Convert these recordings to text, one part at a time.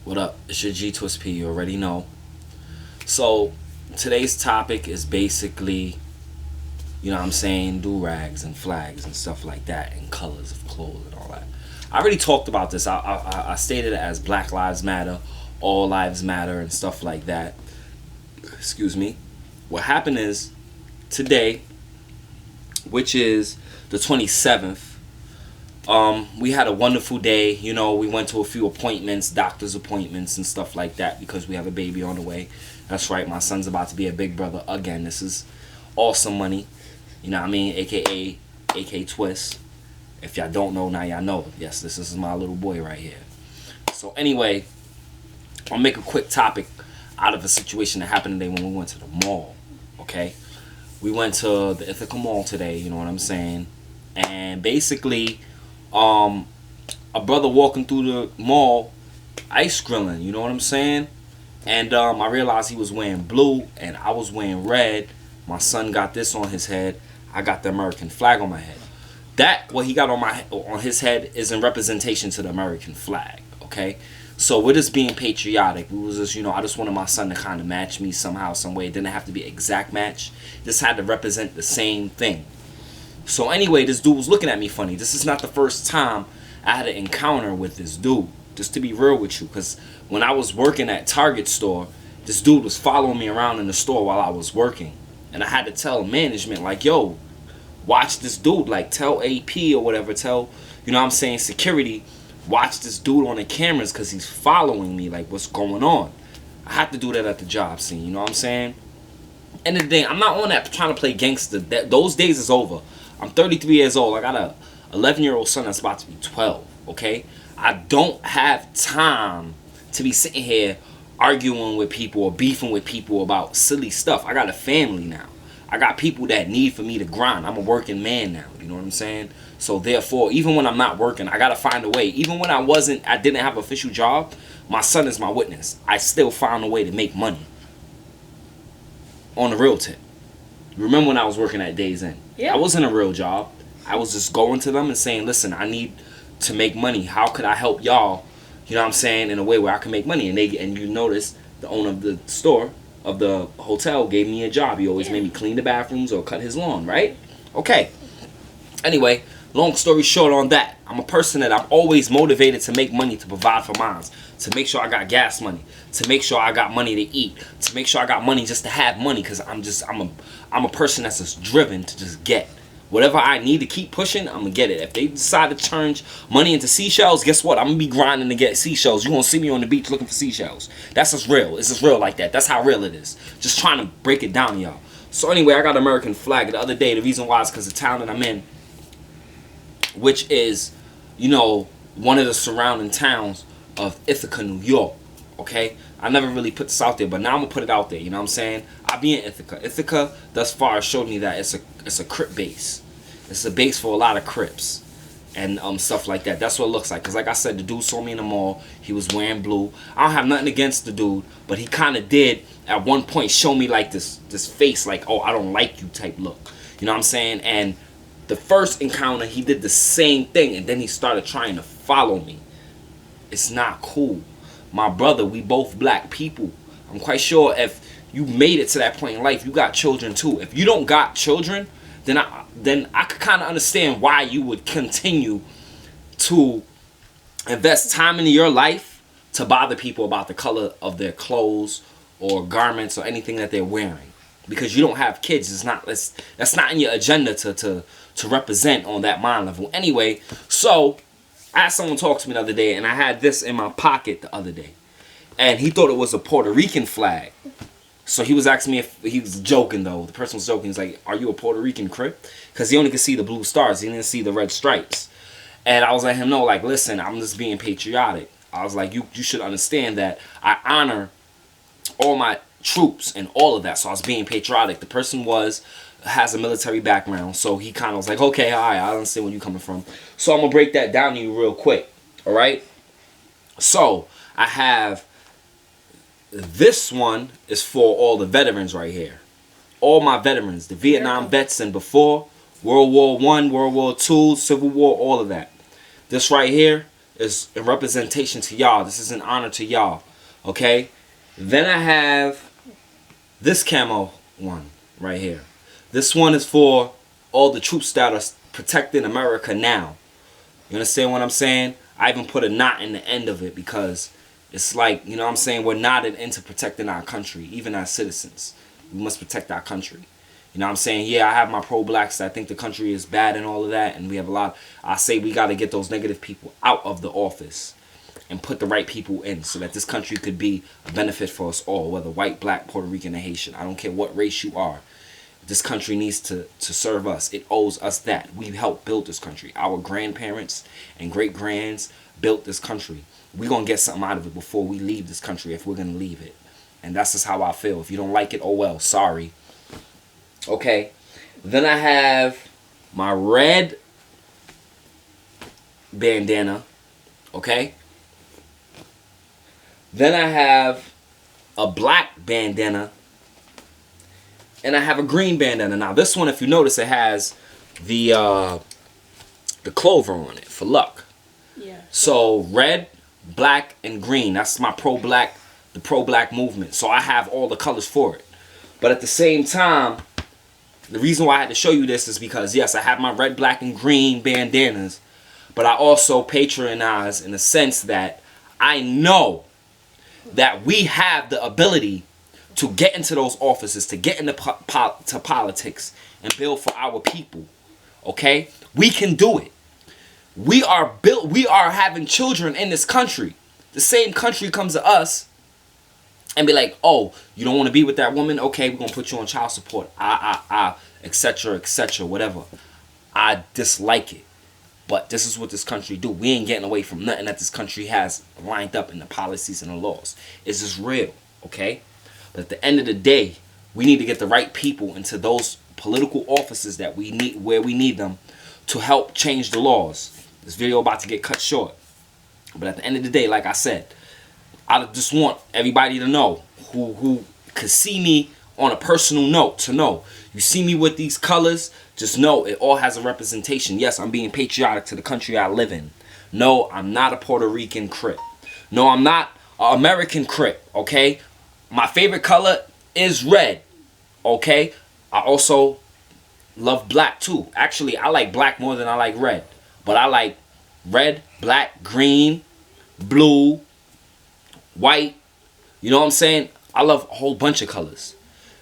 What up? It's your G Twist P. You already know. So today's topic is basically, what I'm saying, do rags and flags and stuff like that, and colors of clothes and all that. I already talked about this. I stated it as Black Lives Matter, All Lives Matter, and stuff like that. Excuse me. What happened is today, which is the 27th. We had a wonderful day. We went to a few appointments, doctor's appointments and stuff like that because we have a baby on the way. That's right, my son's about to be a big brother again. This is awesome money. You know what I mean? AKA AK Twist. If y'all don't know, now y'all know. Yes, this is my little boy right here. So anyway, I'll make a quick topic out of a situation that happened today when we went to the mall. Okay? We went to the Ithaca Mall today, you know what I'm saying? And basically, a brother walking through the mall ice grilling, you know what I'm saying? And I realized he was wearing blue and I was wearing red. My son got this on his head. I got the American flag on my head. That what he got on his head is in representation to the American flag, okay? So we're just being patriotic. We was just, I just wanted my son to kind of match me somehow, some way. It didn't have to be an exact match. Just had to represent the same thing. So anyway, this dude was looking at me funny. This is not the first time I had an encounter with this dude. Just to be real with you, because when I was working at Target store, this dude was following me around in the store while I was working. And I had to tell management, like, yo, watch this dude. Like, tell AP or whatever, tell, security, watch this dude on the cameras because he's following me. Like, what's going on? I have to do that at the job scene, you know what I'm saying? End of the day, I'm not on that trying to play gangster. Those days is over. I'm 33 years old. I got a 11-year-old son that's about to be 12, okay? I don't have time to be sitting here arguing with people or beefing with people about silly stuff. I got a family now. I got people that need for me to grind. I'm a working man now, you know what I'm saying? So therefore, even when I'm not working, I got to find a way. Even when I didn't have an official job, my son is my witness. I still found a way to make money. On the real tip. Remember when I was working at Days Inn? Yeah. I wasn't a real job. I was just going to them and saying, listen, I need to make money. How could I help y'all, you know what I'm saying, in a way where I can make money? And you notice the owner of the store, of the hotel, gave me a job. He always made me clean the bathrooms or cut his lawn, right? Okay. Anyway, long story short on that, I'm a person that I'm always motivated to make money, to provide for mine, to make sure I got gas money, to make sure I got money to eat, to make sure I got money just to have money, because I'm a person that's just driven to just get. Whatever I need to keep pushing, I'm going to get it. If they decide to turn money into seashells, guess what? I'm going to be grinding to get seashells. You're going to see me on the beach looking for seashells. That's just real. It's just real like that. That's how real it is. Just trying to break it down, y'all. So anyway, I got an American flag the other day. The reason why is because the town that I'm in, which is, one of the surrounding towns of Ithaca, New York. Okay? I never really put this out there, but now I'm going to put it out there. You know what I'm saying? I be in Ithaca. Ithaca, thus far, has showed me that it's a Crip base. It's a base for a lot of Crips and stuff like that. That's what it looks like. Because like I said, the dude saw me in the mall. He was wearing blue. I don't have nothing against the dude, but he kind of did, at one point, show me like this face, like, oh, I don't like you type look. You know what I'm saying? And the first encounter, he did the same thing, and then he started trying to follow me. It's not cool. My brother, we both black people. I'm quite sure if you made it to that point in life, you got children too. If you don't got children, then I could kind of understand why you would continue to invest time into your life to bother people about the color of their clothes or garments or anything that they're wearing. Because you don't have kids. That's not in your agenda to represent on that mind level. Anyway, so I had someone talk to me the other day, and I had this in my pocket the other day. And he thought it was a Puerto Rican flag. So he was asking me if he was joking, though. The person was joking. He's like, are you a Puerto Rican Crip? Because he only could see the blue stars. He didn't see the red stripes. And I was letting him know, like, listen, I'm just being patriotic. I was like, you should understand that I honor all my troops and all of that. So I was being patriotic. The person has a military background. So he kind of was like, okay, all right, I understand where you're coming from. So I'm going to break that down to you real quick. All right? So I have... This one is for all the veterans right here. All my veterans. The Vietnam vets and before. World War I, World War II, Civil War, all of that. This right here is in representation to y'all. This is an honor to y'all. Okay? Then I have this camo one right here. This one is for all the troops that are protecting America now. You understand what I'm saying? I even put a knot in the end of it because it's like, you know what I'm saying, we're knotted into protecting our country, even as citizens. We must protect our country. You know what I'm saying? Yeah, I have my pro-blacks that think the country is bad and all of that, and we have a lot. I say we got to get those negative people out of the office and put the right people in so that this country could be a benefit for us all, whether white, black, Puerto Rican, or Haitian. I don't care what race you are. This country needs to serve us. It owes us that. We helped build this country. Our grandparents and great-grands built this country. We're going to get something out of it before we leave this country if we're going to leave it. And that's just how I feel. If you don't like it, oh well, sorry. Okay. Then I have my red bandana. Okay. Then I have a black bandana. And I have a green bandana. Now this one, if you notice, it has the clover on it for luck. Yeah. So red, black, and green. That's my pro-black, the pro-black movement. So I have all the colors for it. But at the same time, the reason why I had to show you this is because, yes, I have my red, black, and green bandanas. But I also patronize in the sense that I know that we have the ability to get into those offices, to get into to politics and build for our people. Okay? We can do it. We are having children in this country. The same country comes to us and be like, oh, you don't want to be with that woman? Okay, we're going to put you on child support. Etc., whatever. I dislike it. But this is what this country do. We ain't getting away from nothing that this country has lined up in the policies and the laws. It's just real, okay? But at the end of the day, we need to get the right people into those political offices that we need, where we need them, to help change the laws. This video about to get cut short. But at the end of the day, like I said, I just want everybody to know who could see me on a personal note to know. You see me with these colors, just know it all has a representation. Yes, I'm being patriotic to the country I live in. No, I'm not a Puerto Rican Crip. No, I'm not an American Crip, okay? My favorite color is red, okay? I also love black too. Actually, I like black more than I like red. But I like red, black, green, blue, white. You know what I'm saying? I love a whole bunch of colors.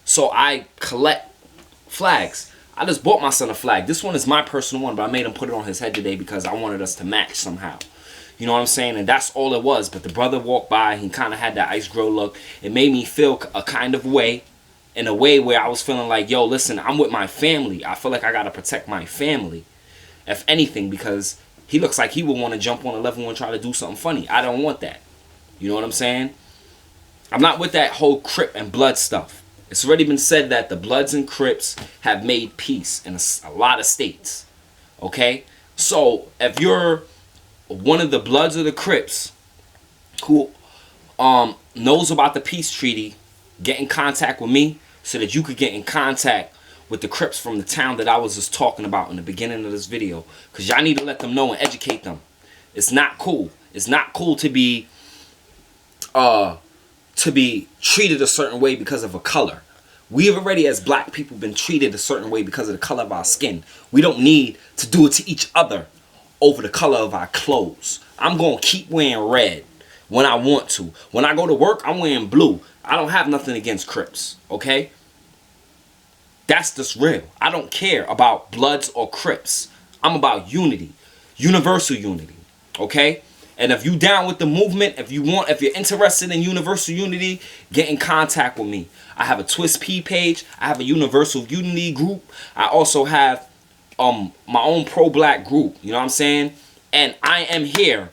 So I collect flags. I just bought my son a flag. This one is my personal one, but I made him put it on his head today because I wanted us to match somehow. You know what I'm saying? And that's all it was. But the brother walked by. He kind of had that ice grill look. It made me feel a kind of way. In a way where I was feeling like, yo, listen, I'm with my family. I feel like I got to protect my family. If anything, because he looks like he would want to jump on a level and try to do something funny. I don't want that. You know what I'm saying? I'm not with that whole Crip and Blood stuff. It's already been said that the Bloods and Crips have made peace in a lot of states. Okay? So, if you're one of the Bloods or the Crips who knows about the peace treaty, get in contact with me so that you could get in contact with the Crips from the town that I was just talking about in the beginning of this video. Because y'all need to let them know and educate them. It's not cool. It's not cool to be treated a certain way because of a color. We have already, as black people, been treated a certain way because of the color of our skin. We don't need to do it to each other over the color of our clothes. I'm going to keep wearing red when I want to. When I go to work, I'm wearing blue. I don't have nothing against Crips, okay? That's just real. I don't care about Bloods or Crips. I'm about unity. Universal unity, okay? And if you down with the movement, if you're interested in universal unity, get in contact with me. I have a Twist P page. I have a universal unity group. I also have my own pro-black group. You know what I'm saying? And I am here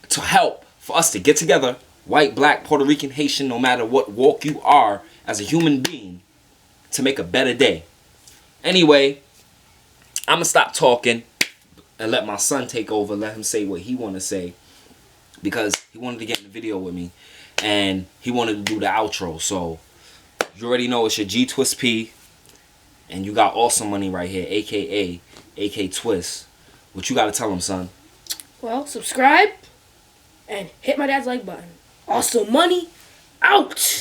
to help for us to get together, white, black, Puerto Rican, Haitian, no matter what walk you are as a human being, to make a better day. Anyway, I'm going to stop talking and let my son take over. Let him say what he want to say. Because he wanted to get in the video with me. And he wanted to do the outro. So, you already know it's your G Twist P. And you got Awesome Money right here. A.K.A. AK Twist. What you got to tell him, son? Well, subscribe. and hit my dad's like button. Also, money out.